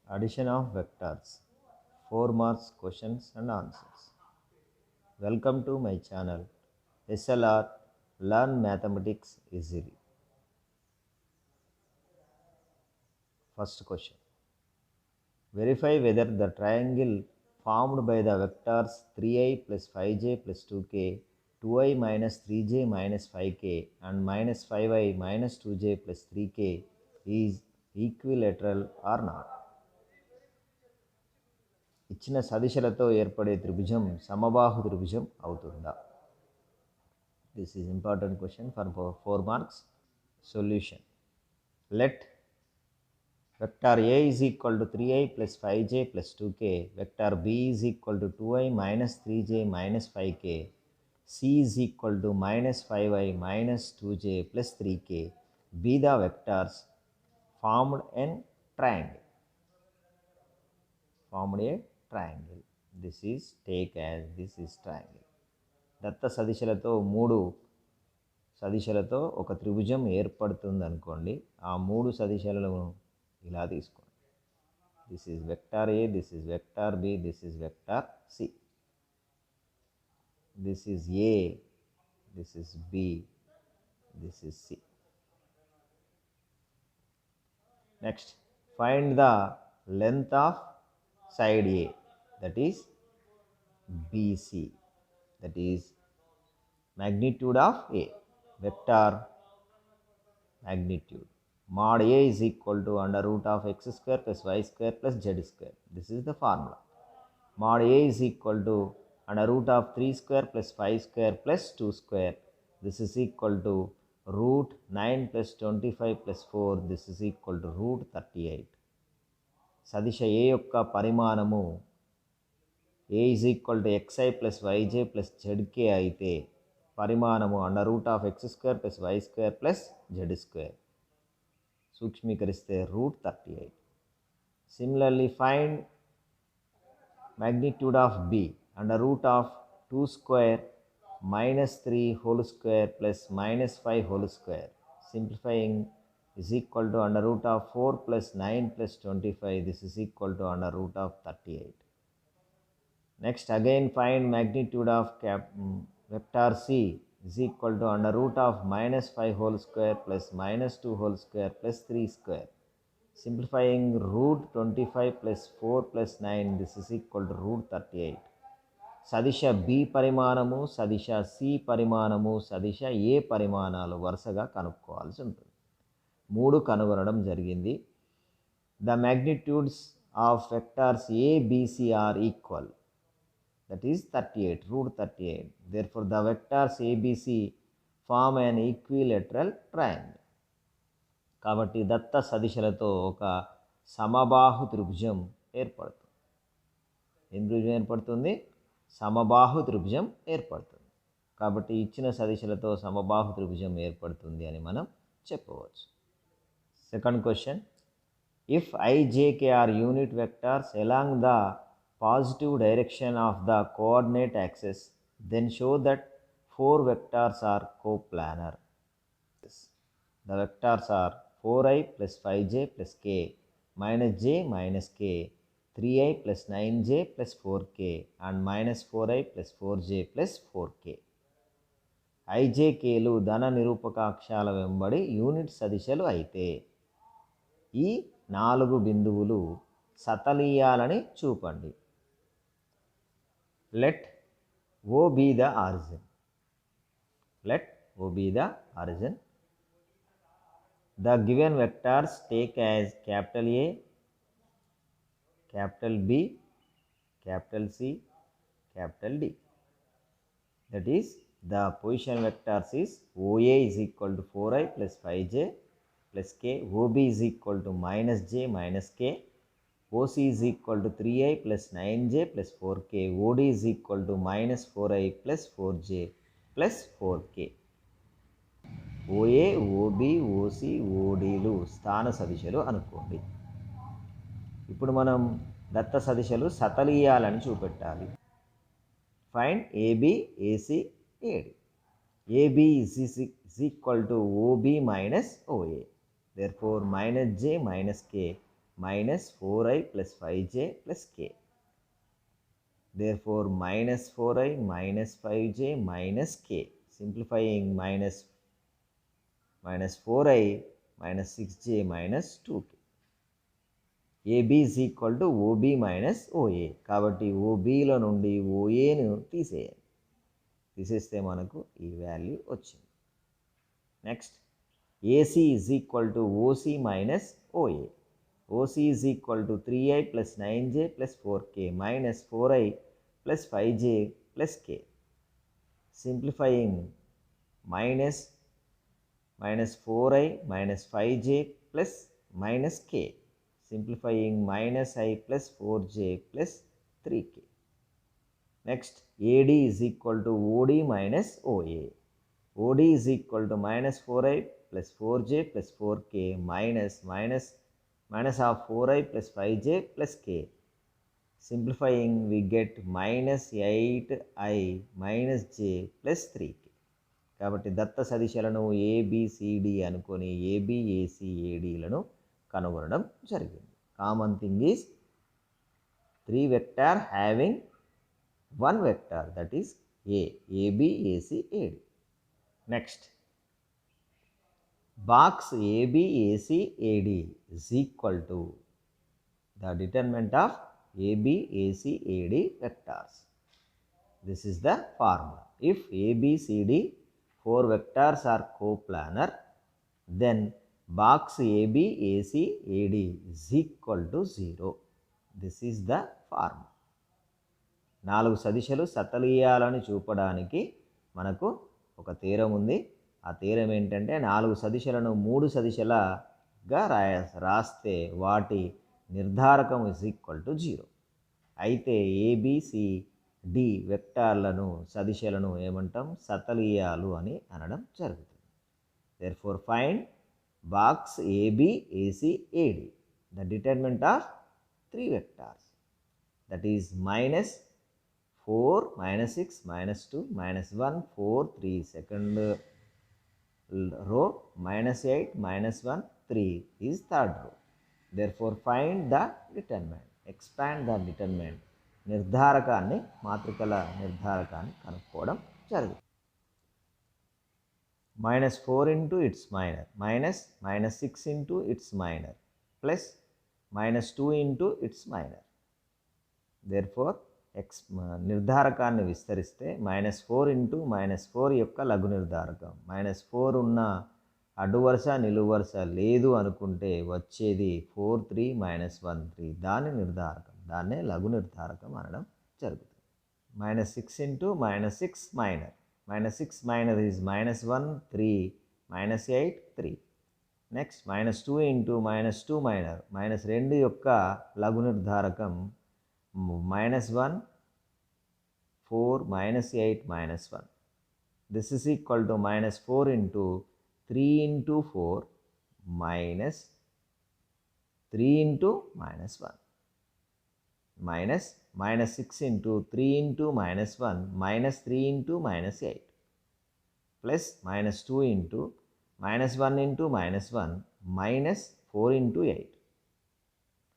Addition of vectors, 4 marks questions and answers. Welcome to my channel SLR Learn Mathematics Easily. First question. Verify whether the triangle formed by the vectors 3i plus 5j plus 2k, 2i minus 3j minus 5k and minus 5i minus 2j plus 3k is equilateral or not. ఇచ్చిన సదిశలతో ఏర్పడే త్రిభుజం సమబాహు త్రిభుజం అవుతుందా? This is important question for 4 marks. Solution. Let vector A is equal to 3i plus 5j plus 2k, vector B is equal to 2i minus 3j minus 5k, C is equal to minus 5i minus 2j plus 3k be the vectors formed a triangle. Formed a triangle. This is take as this is triangle. దత్త సదిశలతో 3 సదిశలతో ఒక త్రిభుజం ఏర్పడుతుంది అనుకోండి. ఆ 3 సదిశలను ఇలా తీసుకోండి. This is vector A, this is vector B, this is vector C. This is A, this is B, this is C. Next find the length of side A, that is BC, that is magnitude of A, vector magnitude. Mod A is equal to under root of x square plus y square plus z square. This is the formula. Mod A is equal to under root of 3 square plus 5 square plus 2 square. This is equal to root 9 plus 25 plus 4. This is equal to root 38. సదిశ A యొక్క పరిమాణము A is equal to x i plus y j plus z k అయితే పరిమాణము under root of x square plus y square plus z square, సూక్ష్మీకరిస్తే root 38. Similarly find magnitude of B under root of 2 square minus 3 whole square plus minus 5 whole square. Simplifying is equal to under root of 4 plus 9 plus 25. This is equal to under root of 38. Next again find magnitude of vector C is equal to under root of minus 5 whole square plus minus 2 whole square plus 3 square. Simplifying root 25 plus 4 plus 9. This is equal to root 38. సదిశ B పరిమాణము, సదిశ C పరిమాణము, సదిశ A పరిమాణాలు వరుసగా కనుక్కోవాల్సి ఉంటుంది. 3 కనుగొనడం జరిగింది. The magnitudes of vectors A, B, C are equal. That is 38, root 38. Therefore, the vectors A, B, C form an equilateral triangle. కాబట్టి దత్త సదిశలతో ఒక సమబాహు త్రిభుజం ఏర్పడుతుంది. ఏం త్రిభుజం ఏర్పడుతుంది? సమబాహు త్రిభుజం ఏర్పడుతుంది. కాబట్టి ఇచ్చిన సదిశలతో సమబాహు త్రిభుజం ఏర్పడుతుంది అని మనం చెప్పవచ్చు. Second question. If I, J, K are unit vectors along the positive direction of the coordinate axis, then show that 4 vectors are coplanar. The vectors are 4i plus 5j plus k minus j minus k, 3i plus 9j plus 4k and minus 4i plus 4j plus 4k. IJKలు ధన నిరూపక అక్షాల వెంబడి unit సదిశలు అయితే ఈ 4 బిందువులు సతలీయాలని చూపండి. Let O be the origin. Let O be the origin. The given vectors take as capital A, capital B, capital C, capital D. That is, the position vectors is OA is equal to 4i plus 5j plus k, OB is equal to minus j minus k, OC is equal to 3i plus 9j plus 4k, OD is equal to minus 4i plus 4j plus 4k. OA, OB, OC, ODలు స్థాన సదిశలు అనుకోండి. ఇప్పుడు మనం దత్త సదిశలు సతలీయాలని చూపెట్టాలి. Find AB, AC, AD. AB is equal to OB minus OA. Therefore, minus j minus k minus 4i plus 5j plus k. Therefore, minus 4i minus 5j minus k. Simplifying minus 4i minus 6j minus 2k. AB is equal to OB minus OA. కాబట్టి OBలో నుండి OAను తీసేయాలి. తీసేస్తే మనకు ఈ value వచ్చింది. Next AC is equal to OC minus OA. OC is equal to 3i plus 9j plus 4k minus 4i plus 5j plus k. Simplifying minus 4i minus 5j plus minus k. Simplifying minus I plus 4j plus 3k. Next, AD is equal to OD minus OA. OD is equal to minus 4i plus 4j plus 4k minus of 4i plus 5j plus k. Simplifying, we get minus 8i minus j plus 3k. కాబట్టి దత్త సదిశలను ABCD అనుకొని ABACADలను కనుగొనడం జరిగింది. Common thing is 3 vector having 1 vector, that is ABACAD. Next, box ABACAD is equal to the determinant of ABACAD vectors. This is the formula. If ABCD 4 vectors are coplanar, then box ABACAD is equal to 0. This is the formula. 4 సదిశలు సతలీయాలను చూపడానికి మనకు ఒక theorem ఉంది. ఆ theorem ఏంటంటే 4 సదిశలను 3 సదిశలుగా రాస్తే వాటి నిర్ధారకం is equal to 0. అయితే ABCD వెక్టార్లను సదిశలను ఏమంటాం? సతలీయాలు అని అనడం జరుగుతుంది. Therefore, find box ABACAD, the determinant of 3 vectors, that is minus 4 minus 6 minus 2 minus 1 4 3, second row, minus 8 minus 1 3 is third row. Therefore, find the determinant, expand the determinant. నిర్ధారకాన్ని, మాత్రికల నిర్ధారకాన్ని కనుక్కోవడం జరుగుతుంది. minus 4 into its minor, minus 6 into its minor, plus minus 2 into its minor. Therefore, నిర్ధారకాన్ని విస్తరిస్తే minus 4 into minus 4 యొక్క లఘు నిర్ధారకం. minus 4 ఉన్న అడ్డు వరుస నిలువు వరుస లేదు అనుకుంటే వచ్చేది 4 3 minus 1 3, దాని నిర్ధారకం, దాన్నే లఘు నిర్ధారకం అనడం జరుగుతుంది. minus 6 into minus 6 minor, minus 6 minor is minus 1 3 minus 8 3. Next minus 2 into minus 2 minor, minus 2 యొక్క లఘు నిర్ధారకం minus 1 4 minus 8 minus 1. This is equal to minus 4 into 3 into 4 minus 3 into minus 1 minus minus 6 into 3 into minus 1 minus 3 into minus 8 plus minus 2 into minus 1 into minus 1 minus 4 into 8,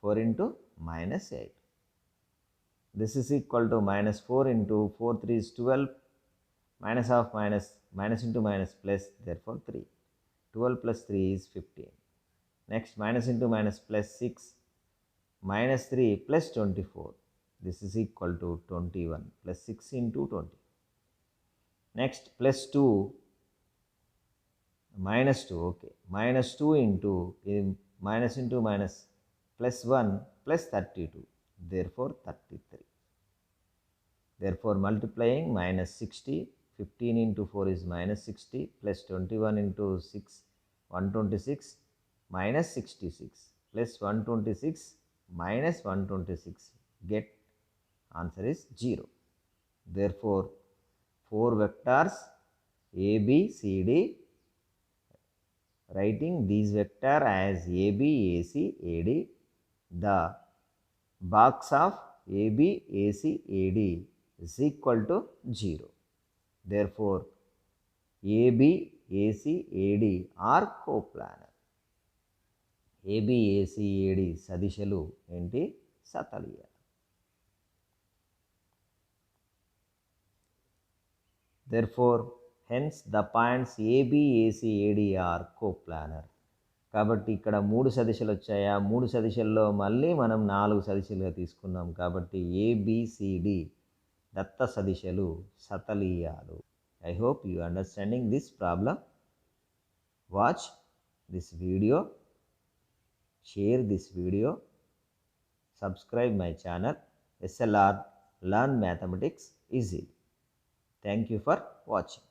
4 into minus 8. This is equal to minus 4 into 4 3 is 12, minus of minus into minus plus, therefore 3. 12 plus 3 is 15. Next, minus into minus plus 6, minus 3 plus 24. This is equal to 21 plus 6 into 20. Next, plus 2 minus 2, okay, minus 2 into minus into minus plus 1 plus 32, therefore 33. Therefore, multiplying minus 60, 15 into 4 is minus 60 plus 21 into 6 126 minus 66 plus 126 minus 126, get answer is 0. Therefore, 4 vectors ABCD, writing these vector as ABACAD, the box of ABACAD is equal to 0. Therefore, ABACAD are coplanar. ABACAD సదిశలు ఏంటి? సతలీయాలు. Therefore, hence the points ABACAD are coplanar. కాబట్టి ఇక్కడ 3 సదిశలు వచ్చాయా? 3 సదిశల్లో మళ్ళీ మనం 4 సదిశలుగా తీసుకున్నాం. కాబట్టి ABCD Datta సదిశలు సతలీయాలు. I hope you understanding this problem. Watch this video, share this video, subscribe my channel SLR Learn Mathematics Easily. Thank you for watching.